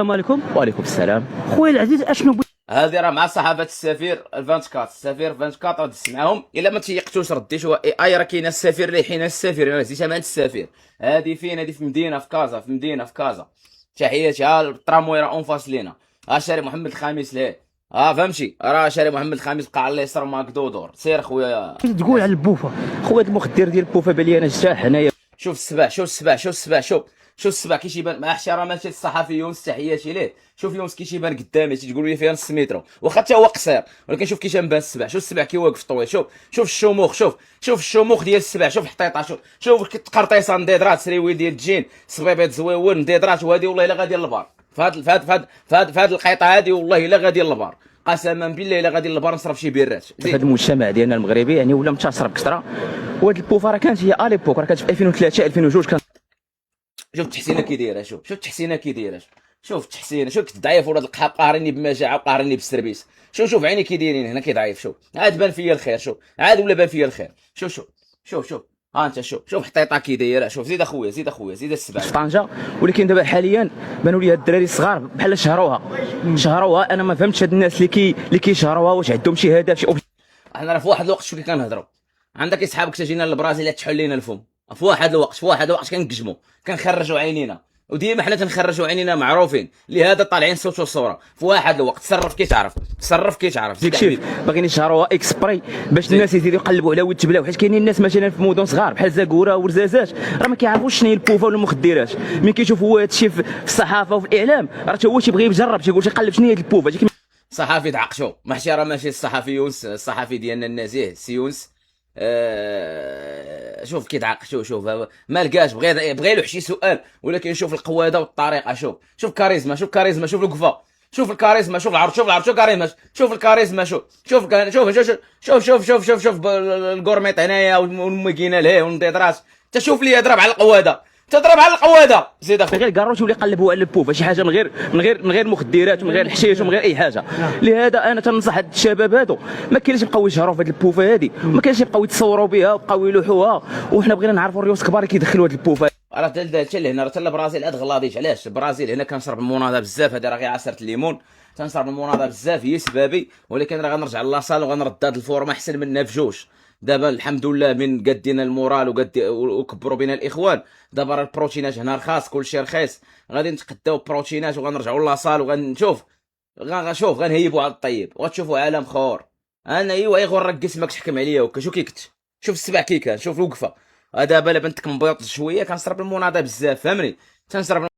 السلام عليكم. وعليكم السلام. خويا العزيز اشنو هذه راه مع صحافه السفير 24 السفير 24 راه دزت معاهم الا ما تيقتوش ردي شو اي راه كاين السفير اللي حين السفير راه زيتها مع السفير. هذه فين؟ هذه في مدينه في كازا، في مدينه في كازا. تحياتي ها التراموي راه اون فاس لينا. ها شاري محمد الخامس ليه فهمتي؟ راه شاري محمد الخامس بقى على اليسار ماكدودور. سير خويا تقول على البوفه؟ خويا المخدر ديال البوفه بالي انا جتاح هنايا. شوف السبع، شوف السبع، شوف السبع، شوف السبع كيش يبان مع احتراماتي للصحفي يونس، تحياتي ليه. شوف يونس كيش يبان قدامي تقولوا لي فيها نص متر واخا حتى هو قصير، ولكن شوف كيش يبان السبع. شوف السبع كي واقف طويل. شوف الشموخ، شوف الشموخ ديال السبع. شوف الحطيطه، شوف التقرطيصه نديدرات سريوي ديال الجين صبيبيط زويون نديدرات. وهذه والله الا غادي للبار. فهاد القيطه هذه والله الا غادي للبار، قسما بالله الا غادي للبار نصرف شي بيرات. في هذا المجتمع ديالنا المغربي يعني ولا منتشر بكثره، وهاد البوفه راه كانت هي اليبوك، راه كانت في 2003 2002 كان. شوف التحسينه كي دايره، شوف التحسينه كي دايره، شوف التحسينه. شوف ضعيف ولاد القحاب قاهريني بمجاعه وقاهريني بالسربيس. شوف عيني كي دايرين هنا كي ضعيف. شوف عاد بان فيا الخير، شوف عاد ولا بان فيا الخير. شوف ها انت شوف حطيطه كي دايره. شوف زيد اخويا، زيد السبعه في طنجه، ولكن دابا حاليا بانوا لي هاد الدراري الصغار بحال شهروها. انا ما فهمتش هاد الناس اللي كيشهروها واش عندهم شي هدف شي احنا راه في واحد الوقت شو كي كنهضروا عندك اصحابك تجينا للبرازيل تحل لينا الفم. في واحد الوقت كنكجموا كنخرجوا عينينا، وديما حنا تنخرجوا عينينا معروفين لهذا طالعين صوت وصوره. في واحد الوقت تصرف كي تعرف ديك شوف باغيين يشهروها اكسبري باش الناس يزيدوا يقلبوا على ود بلاو، حيت كاينين الناس مثلا في مدن صغار بحال زاكوره ورزازات راه ما كيعرفوش شنو هي البوفه ولا المخدرات. ملي كيشوفوا هذا الشيء في الصحافه وفي الاعلام راه حتى هو تيبغي يجرب، تيقول يقلب شنو هي البوفه. صحافي تعقشو مع احتراماتي الصحفي يونس، الصحفي ديالنا النزيه سيونس. شوف كي تعق. شوف ما لقاش بغى له شي سؤال، ولكن شوف القواده والطريقه. شوف كاريزما، شوف الوقفه، شوف الكاريزما، شوف العرض، شوف كاريزما، شوف الكاريزما. شوف الكورميط هنايا والمكينه لهيه والنضيضرات. تشوف لي يضرب على القواده. زيد اخويا غير كاروش ولا يقلبوا على البوفه شي حاجه من غير مخدرات ومن غير الحشيش ومن غير اي حاجه. لهذا انا تنصح هاد الشباب هادو ما كاينش يبقاو يشهروا في هاد البوفه هادي، ما كاينش يبقاو يتصوروا بها ويبقاو يلوحوها. وحنا بغينا نعرفوا الريوس كبار كيدخلوا هاد البوفه. راه حتى لهنا، راه حتى البرازيل عاد غلاضيش. علاش البرازيل هنا كنشرب الموناضه بزاف. هذه راه غير عصيره الليمون تنشرب الموناضه بزاف هي سبابي، ولكن راه غنرجع لاصال وغنرد هاد الفورمه احسن منها بجوج. دابا الحمد لله من قدينا المورال وكبروا بنا الاخوان. دابا راه البروتينات هنا رخاص، كلشي رخيص. غادي نتقداو بروتينات وغنرجعوا لاصال وغنشوف غنهيبوا على الطيب وغتشوفوا عالم خور. انا ايوا يغرك جسمك تحكم عليا وكا. شو كيكت؟ شوف السبع كي كان، شوف الوقفه. دابا لا بنتك مبيض شويه كنشرب المناضه بزاف، فهمني؟ تنشرب